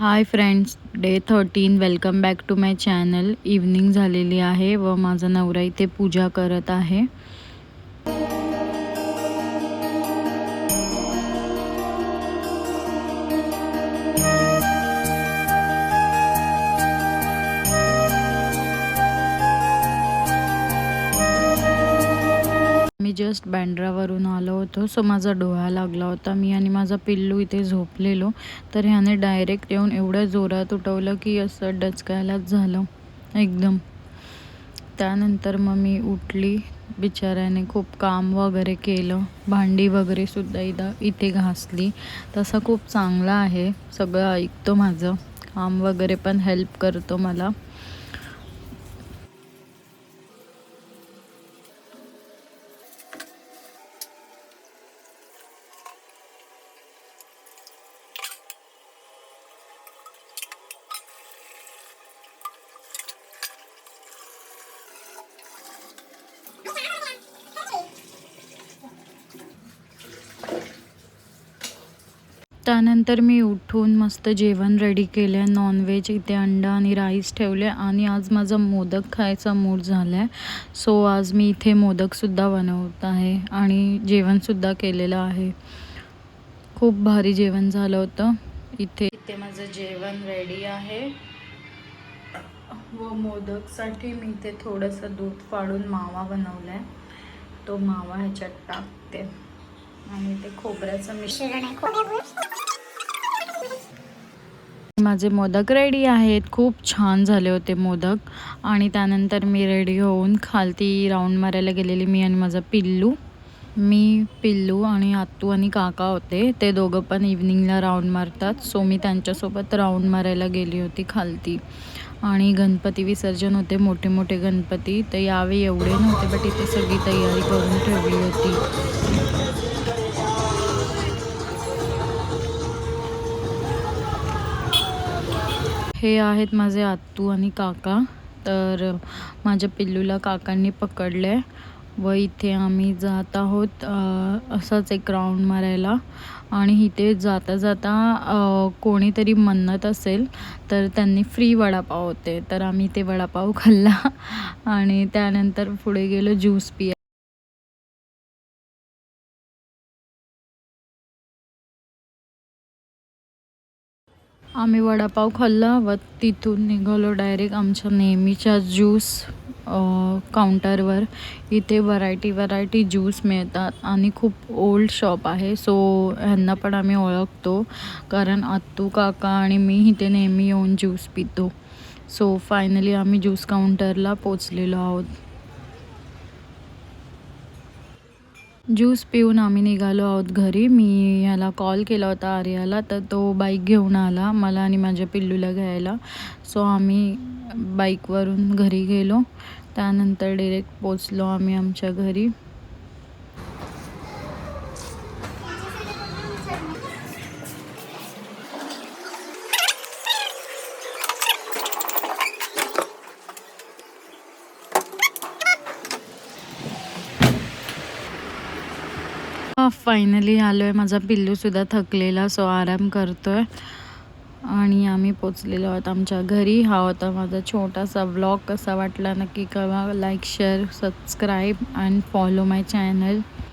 High friends, day 13. Welcome back to my channel. Evening झालेली आहे व माझा नवरा इथे पूजा करत आहे. मी जस्ट बँड्रावरून आलो होतो, सो माझा डोळा लागला होता. मी आणि माझा पिल्लू इथे झोपलेलो, तर ह्याने डायरेक्ट येऊन एवढ्या जोरात उठवलं की असं डचकायलाच झालं एकदम. त्यानंतर मग मी उठली. बिचाऱ्याने खूप काम वगैरे केलं, भांडी वगैरे सुद्धा इथे घासली. तसा खूप चांगला आहे, सगळं ऐकतो माझं काम वगैरे, पण हेल्प करतो मला. त्यानंतर मी उठून मस्त जेवण रेडी केलं. नॉनव्हेज इथे अंडा आणि राईस ठेवले आणि आज माझा मोदक खायचा मूड झाला आहे, सो आज मी इथे मोदकसुद्धा बनवत आहे आणि जेवणसुद्धा केलेलं आहे. खूप भारी जेवण झालं होतं. इथे माझं जेवण रेडी आहे व मोदकसाठी मी इथे थोडंसं दूध फाडून मावा बनवला आहे. तो मावा ह्याच्यात टाकते आणि ते खोबऱ्याचं मिश्रण आहे. माझे मोदक रेडी आहेत. खूप छान झाले होते मोदक. आणि त्यानंतर मी रेडी होऊन खालती राऊंड मारायला गेलेली, मी आणि माझा पिल्लू. पिल्लू आणि आत्तू आणि काका होते. ते दोघं पण इव्हनिंगला राऊंड मारतात, सो मी त्यांच्यासोबत राऊंड मारायला गेली होती खालती. आणि गणपती विसर्जन होते, मोठे मोठे गणपती. तर यावेळी एवढे नव्हते, बट इथे सगळी तयारी करून ठेवली होती. हे आहेत माझे आत्तू आणि काका. तर माझ्या पिल्लूला काकांनी पकडले व इथे आम्ही जात आहोत असंच एक राऊंड मारायला. आणि इथे जाता जाता कोणीतरी म्हणत असेल तर त्यांनी फ्री वडापाव होते, तर आम्ही ते वडापाव खाल्ला आणि त्यानंतर पुढे गेलो ज्यूस पिया. आम्ही वडापाव खाल्ला व तिथून निघालो डायरेक्ट आमच्या नेहमीच्या ज्यूस काउंटरवर. इथे व्हरायटी ज्यूस मिळतात आणि खूप ओल्ड शॉप आहे, सो ह्यांना पण आम्ही ओळखतो, कारण आत्तू काका आणि मी इथे नेहमी येऊन ज्यूस पितो. सो फायनली आम्ही ज्यूस काउंटरला पोचलेलो आहोत. ज्यूस पिऊन आम्ही निघालो आहोत घरी. मी ह्याला कॉल केला होता आर्याला, तर तो बाईक घेऊन आला मला आणि माझ्या पिल्लूला घ्यायला. सो आम्ही बाईकवरून घरी गेलो. त्यानंतर डायरेक्ट पोचलो आम्ही आमच्या घरी. फायनली आलो आहे. माझा पिल्लूसुद्धा थकलेला, सो आराम करतो आहे. आणि आम्ही पोचलेलो आहोत आमच्या घरी. हा होता माझा छोटासा व्लॉग. कसा वाटला नक्की कळवा. Like, share, subscribe and follow my channel.